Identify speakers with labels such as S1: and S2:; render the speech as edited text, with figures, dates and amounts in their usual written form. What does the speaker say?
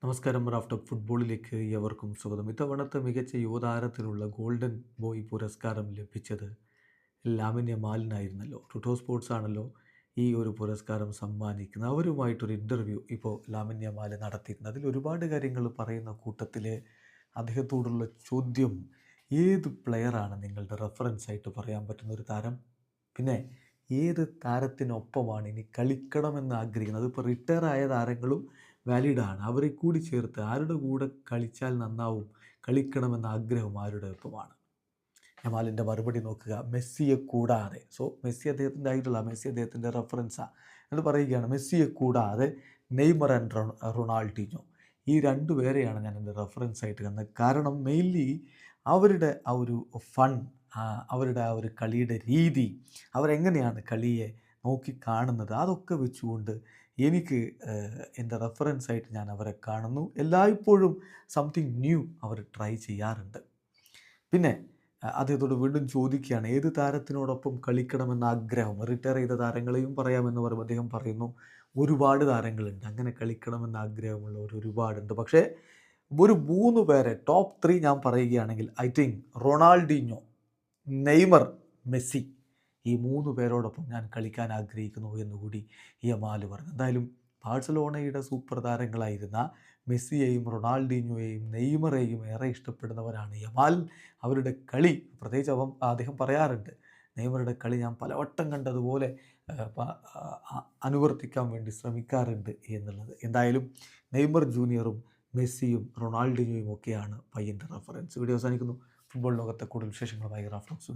S1: നമസ്കാരം. റാഫ് ഫുട്ബോളിലേക്ക് എവർക്കും സ്വാഗതം. ഇത്തവണത്തെ മികച്ച യുവതാരത്തിനുള്ള ഗോൾഡൻ ബോയ് പുരസ്കാരം ലഭിച്ചത് ലാമിൻ യമാലിനായിരുന്നല്ലോ. ടുട്ടോ സ്പോർട്സ് ആണല്ലോ ഈ ഒരു പുരസ്കാരം സമ്മാനിക്കുന്നത്. അവരുമായിട്ടൊരു ഇൻ്റർവ്യൂ ഇപ്പോൾ ലാമിൻ യമാൽ നടത്തിയിട്ടുണ്ട്. അതിൽ ഒരുപാട് കാര്യങ്ങൾ പറയുന്ന കൂട്ടത്തിൽ അദ്ദേഹത്തോടുള്ള ചോദ്യം, ഏത് പ്ലെയറാണ് നിങ്ങളുടെ റെഫറൻസ് ആയിട്ട് പറയാൻ പറ്റുന്ന ഒരു താരം? പിന്നെ ഏത് താരത്തിനൊപ്പമാണ് ഇനി കളിക്കണമെന്ന് ആഗ്രഹിക്കുന്നത്? അതിപ്പോൾ റിട്ടയർ ആയ താരങ്ങളും വാലിഡാണ്. അവരെ കൂടി ചേർത്ത് ആരുടെ കൂടെ കളിച്ചാൽ നന്നാവും, കളിക്കണമെന്ന ആഗ്രഹം ആരുടെ ഒപ്പമാണ്? ജമാലിൻ്റെ മറുപടി നോക്കുക, മെസ്സിയെ കൂടാതെ. സോ മെസ്സി അദ്ദേഹത്തിൻ്റെ ആയിട്ടുള്ള മെസ്സി അദ്ദേഹത്തിൻ്റെ റെഫറൻസാണ് എന്ന് പറയുകയാണ്. മെസ്സിയെ കൂടാതെ നെയ്മർ ആൻഡ് റൊണാൾഡിനോ, ഈ രണ്ടു പേരെയാണ് ഞാൻ എൻ്റെ റെഫറൻസ് ആയിട്ട് കണ്ടത്. കാരണം മെയിൻലി അവരുടെ ആ ഒരു ഫൺ, അവരുടെ ആ ഒരു കളിയുടെ രീതി, അവരെങ്ങനെയാണ് കളിയെ നോക്കി കാണുന്നത്, അതൊക്കെ വെച്ചുകൊണ്ട് എനിക്ക് എൻ്റെ റെഫറൻസ് ആയിട്ട് ഞാൻ അവരെ കാണുന്നു. എല്ലായ്പ്പോഴും സംതിങ് ന്യൂ അവർ ട്രൈ ചെയ്യാറുണ്ട്. പിന്നെ അദ്ദേഹത്തോട് വീണ്ടും ചോദിക്കുകയാണ്, ഏത് താരത്തിനോടൊപ്പം കളിക്കണമെന്ന ആഗ്രഹം? റിട്ടയർ ചെയ്ത താരങ്ങളെയും പറയാമെന്ന് പറയുമ്പോൾ അദ്ദേഹം പറയുന്നു, ഒരുപാട് താരങ്ങളുണ്ട്, അങ്ങനെ കളിക്കണമെന്ന ആഗ്രഹമുള്ളവർ ഒരുപാടുണ്ട്. പക്ഷേ ഒരു 3 പേരെ ടോപ്പ് 3 ഞാൻ പറയുകയാണെങ്കിൽ I think Ronaldinho, Neymar, Messi, ഈ 3 പേരോടൊപ്പം ഞാൻ കളിക്കാൻ ആഗ്രഹിക്കുന്നു എന്നുകൂടി യമാൽ പറഞ്ഞു. എന്തായാലും ബാഴ്സലോണയുടെ സൂപ്പർ താരങ്ങളായിരുന്ന മെസ്സിയെയും റൊണാൾഡിനോയെയും നെയ്മറെയും ഏറെ ഇഷ്ടപ്പെടുന്നവരാണ് യമാൽ. അവരുടെ കളി പ്രത്യേകിച്ച് അദ്ദേഹം പറയാറുണ്ട്, നെയ്മറുടെ കളി ഞാൻ പലവട്ടം കണ്ടതുപോലെ അനുവർത്തിക്കാൻ വേണ്ടി ശ്രമിക്കാറുണ്ട് എന്നുള്ളത്. എന്തായാലും നെയ്മർ ജൂനിയറും മെസ്സിയും റൊണാൾഡിനോയും ഒക്കെയാണ് പയ്യൻ്റെ റെഫറൻസ്. വീഡിയോ അവസാനിക്കുന്നു. ഫുട്ബോൾ ലോകത്തെ കൂടുതൽ വിശേഷങ്ങളുമായി റാഫ് ടോക്സ്.